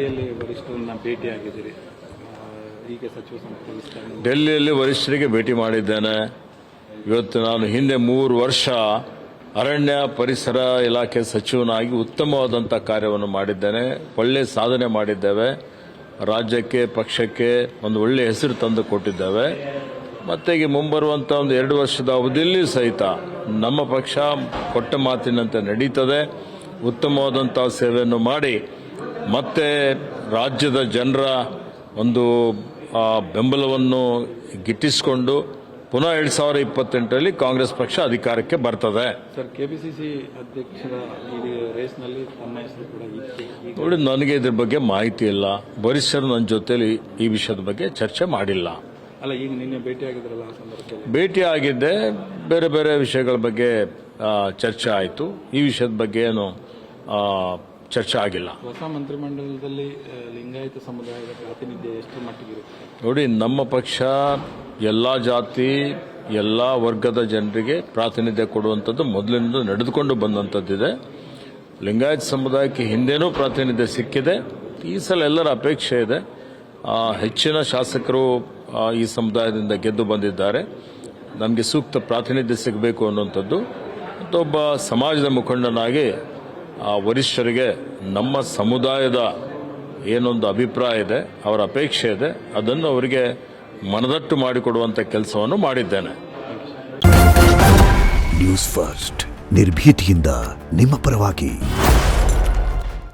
ವರಿಷ್ಠರನ್ನ ಭೇಟಿಯಾಗಿದ್ದೀರಿ. ಈಗ ಸಚಿವ ಸಂಪುಟ ವಿಸ್ತರಣೆ ಡೆಲ್ಲಿಯಲ್ಲಿ ವರಿಷ್ಠರಿಗೆ ಭೇಟಿ ಮಾಡಿದ್ದೇನೆ. ಇವತ್ತು ನಾನು ಹಿಂದೆ 3 ವರ್ಷ ಅರಣ್ಯ ಪರಿಸರ ಇಲಾಖೆ ಸಚಿವನಾಗಿ ಉತ್ತಮವಾದಂಥ ಕಾರ್ಯವನ್ನು ಮಾಡಿದ್ದೇನೆ. ಒಳ್ಳೆ ಸಾಧನೆ ಮಾಡಿದ್ದೇವೆ. ರಾಜ್ಯಕ್ಕೆ ಪಕ್ಷಕ್ಕೆ ಒಂದು ಒಳ್ಳೆ ಹೆಸರು ತಂದು ಕೊಟ್ಟಿದ್ದೇವೆ. ಮತ್ತೆ ಈಗ ಮುಂಬರುವಂಥ ಒಂದು 2 ವರ್ಷದ ಅವಧಿಯಲ್ಲಿ ಸಹಿತ ನಮ್ಮ ಪಕ್ಷ ಕೊಟ್ಟ ಮಾತಿನಂತೆ ನಡೀತದೆ. ಉತ್ತಮವಾದಂಥ ಸೇವೆಯನ್ನು ಮಾಡಿ ಮತ್ತೆ ರಾಜ್ಯದ ಜನರ ಒಂದು ಬೆಂಬಲವನ್ನು ಗಿಟ್ಟಿಸಿಕೊಂಡು ಪುನಃ 2028ರಲ್ಲಿ ಕಾಂಗ್ರೆಸ್ ಪಕ್ಷ ಅಧಿಕಾರಕ್ಕೆ ಬರ್ತದೆ. ಸರ್, ಕೆಪಿಸಿಸಿ ಅಧ್ಯಕ್ಷರ ಈ ರೇಸ್ನಲ್ಲಿ ತಮ್ಮ ಹೆಸರು ಕೂಡ ಇತ್ತು. ನೋಡಿ, ನನಗೆ ಇದ್ರ ಬಗ್ಗೆ ಮಾಹಿತಿ ಇಲ್ಲ. ವರಿಷ್ಠರು ನನ್ನ ಜೊತೆಲಿ ಈ ವಿಷಯದ ಬಗ್ಗೆ ಚರ್ಚೆ ಮಾಡಿಲ್ಲ. ಅಲ್ಲ, ಈಗ ನಿನ್ನೆ ಭೇಟಿಯಾಗಿದ್ರಲ್ಲ, ಆ ಸಂದರ್ಭದಲ್ಲಿ ಭೇಟಿ ಆಗಿದ್ದೆ. ಬೇರೆ ಬೇರೆ ವಿಷಯಗಳ ಬಗ್ಗೆ ಚರ್ಚೆ ಆಯಿತು. ಈ ವಿಷಯದ ಬಗ್ಗೆ ಏನು ಚರ್ಚೆ ಆಗಿಲ್ಲ. ಹೊಸ ಮಂತ್ರಿಮಂಡಲದಲ್ಲಿ ಲಿಂಗಾಯತ ಸಮುದಾಯದ ಪ್ರಾತಿನಿಧ್ಯ ಎಷ್ಟು ಮಟ್ಟಿಗಿರುತ್ತೆ? ನೋಡಿ, ನಮ್ಮ ಪಕ್ಷ ಎಲ್ಲ ಜಾತಿ ಎಲ್ಲ ವರ್ಗದ ಜನರಿಗೆ ಪ್ರಾತಿನಿಧ್ಯ ಕೊಡುವಂಥದ್ದು ಮೊದಲಿನಿಂದ ನಡೆದುಕೊಂಡು ಬಂದಂಥದ್ದಿದೆ. ಲಿಂಗಾಯತ ಸಮುದಾಯಕ್ಕೆ ಹಿಂದೆನೂ ಪ್ರಾತಿನಿಧ್ಯ ಸಿಕ್ಕಿದೆ. ಈ ಸಲ ಎಲ್ಲರ ಅಪೇಕ್ಷೆ ಇದೆ. ಹೆಚ್ಚಿನ ಶಾಸಕರು ಈ ಸಮುದಾಯದಿಂದ ಗೆದ್ದು ಬಂದಿದ್ದಾರೆ. ನಮಗೆ ಸೂಕ್ತ ಪ್ರಾತಿನಿಧ್ಯ ಸಿಗಬೇಕು ಅನ್ನುವಂಥದ್ದು ಮತ್ತೊಬ್ಬ ಸಮಾಜದ ಮುಖಂಡನಾಗಿ ವರಿಷ್ಠರಿಗೆ ನಮ್ಮ ಸಮುದಾಯದ ಏನೊಂದು ಅಭಿಪ್ರಾಯ ಇದೆ, ಅವರ ಅಪೇಕ್ಷೆ ಇದೆ, ಅದನ್ನು ಅವರಿಗೆ ಮನದಟ್ಟು ಮಾಡಿಕೊಡುವಂಥ ಕೆಲಸವನ್ನು ಮಾಡಿದ್ದೇನೆ. ನ್ಯೂಸ್ ಫಸ್ಟ್ ನಿರ್ಭೀತಿಯಿಂದ ನಿಮ್ಮ ಪರವಾಗಿ.